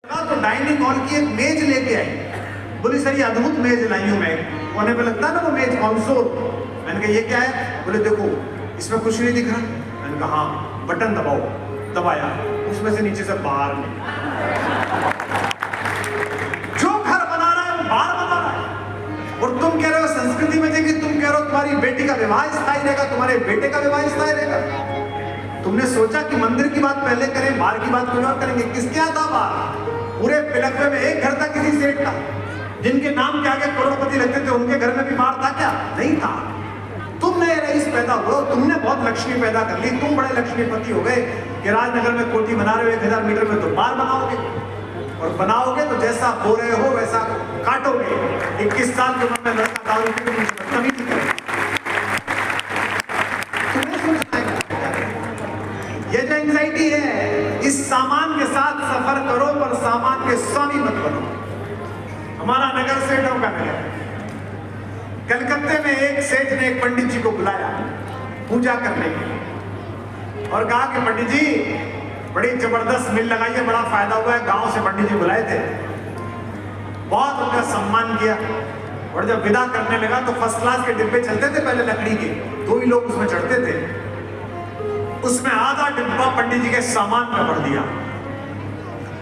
तो dining hall की एक मेज लेके आई। बोली सर ये अद्भुत मेज लाई हूं मैं। कोने पे लगता है ना वो मेज कंसोल। मैंने कहा ये क्या है? बोले देखो इसमें कुछ नहीं दिख रहा। मैंने कहा हाँ बटन दबाओ। दबाया, उसमें से नीचे से बाहर जो घर बना रहा है वो बाहर बना रहा है। और तुम कह रहे हो संस्कृति में कि तुम कह रहे हो तुम्हारी बेटी का विवाह स्थायी रहेगा, तुम्हारे बेटे का विवाह स्थायी रहेगा। तुमने सोचा कि मंदिर की बात पहले करें, बाहर की बात कोई और करेंगे। किसके यहाँ था बाहर? पूरे पिलखवे में एक घर था किसी सेठ का, जिनके नाम के आगे करोड़पति लगते थे, उनके घर में भी बाहर था क्या? नहीं था। तुम नए रईस पैदा हुए, तुमने बहुत लक्ष्मी पैदा कर ली, तुम बड़े लक्ष्मीपति हो गए कि राजनगर में कोठी बना रहे हो 1000 मीटर में, तो बाहर बनाओगे। और बनाओगे तो जैसा बो रहे हो वैसा काटोगे। 21 साल की उम्र में लड़का दारू पी के बदतमीजी करेगा। ये जो एंजाइटी है, इस सामान के साथ सफर करो पर सामान के स्वामी मत बनो। हमारा नगर सेठों का नगर। कलकत्ते में एक सेठ ने एक पंडित जी को बुलाया पूजा करने के लिए और कहा कि पंडित जी बड़ी जबरदस्त मिल लगाई है, बड़ा फायदा हुआ है। गांव से पंडित जी बुलाए थे, बहुत उनका सम्मान किया। और जब विदा करने लगा तो फर्स्ट क्लास के डिब्बे चलते थे पहले लकड़ी के, 2 ही लोग उसमें चढ़ते थे। उसमें आधा डिब्बा पंडित जी के सामान में भर दिया।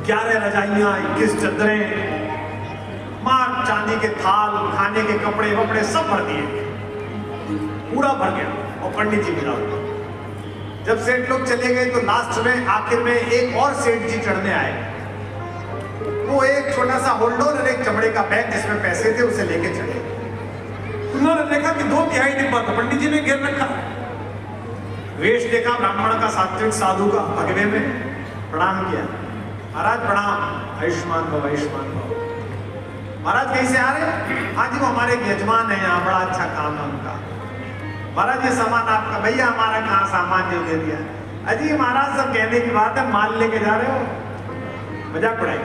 11 रजाइयां, 21 चद्दरें, मार चांदी के थाल, खाने के कपड़े वपड़े सब भर दिए, पूरा भर गया। और पंडित जी मिला। जब सेठ लोग चले गए तो लास्ट में आखिर में एक और सेठ जी चढ़ने आए। वो एक छोटा सा होल्डर और एक चमड़े का बैग जिसमें पैसे थे उसे लेके चढ़े। उन्होंने देखा कि 2/3 डिब्बा तो पंडित जी ने घेर रखा। वेश देखा ब्राह्मण का, सात्विक साधु का, भगवे में प्रणाम किया। महाराज प्रणाम, आयुष्मान भव आयुष्मान भव। महाराज कहीं से आ रहे? हाँ जी वो हमारे यजमान है, यहाँ बड़ा अच्छा काम है उनका। महाराज ये सामान आपका? भैया हमारा कहाँ सामान जो दे दिया। अजी महाराज सब कहने की बात है, माल लेके जा रहे हो, मजाक उड़ाई।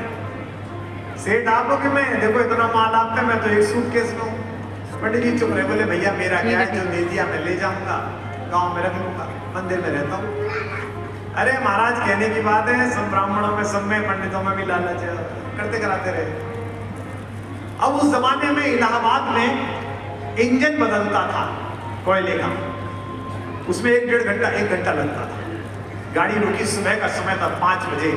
सेठ आप हो कि मैं? देखो इतना माल आपका, मैं तो एक सूटकेस में हूँ। पंडित जी चुप रहे, बोले भैया मेरा क्या है, जो दे दिया मैं ले जाऊंगा, गाँव में रख लूंगा, मंदिर में रहता हूँ। अरे महाराज कहने की बात है, सब ब्राह्मणों में सब में पंडितों में भी लालच है, करते कराते रहे। अब उस जमाने में इलाहाबाद में इंजन बदलता था कोयले का, उसमें 1-1.5 घंटा लगता था। गाड़ी रुकी, सुबह का समय था 5 बजे।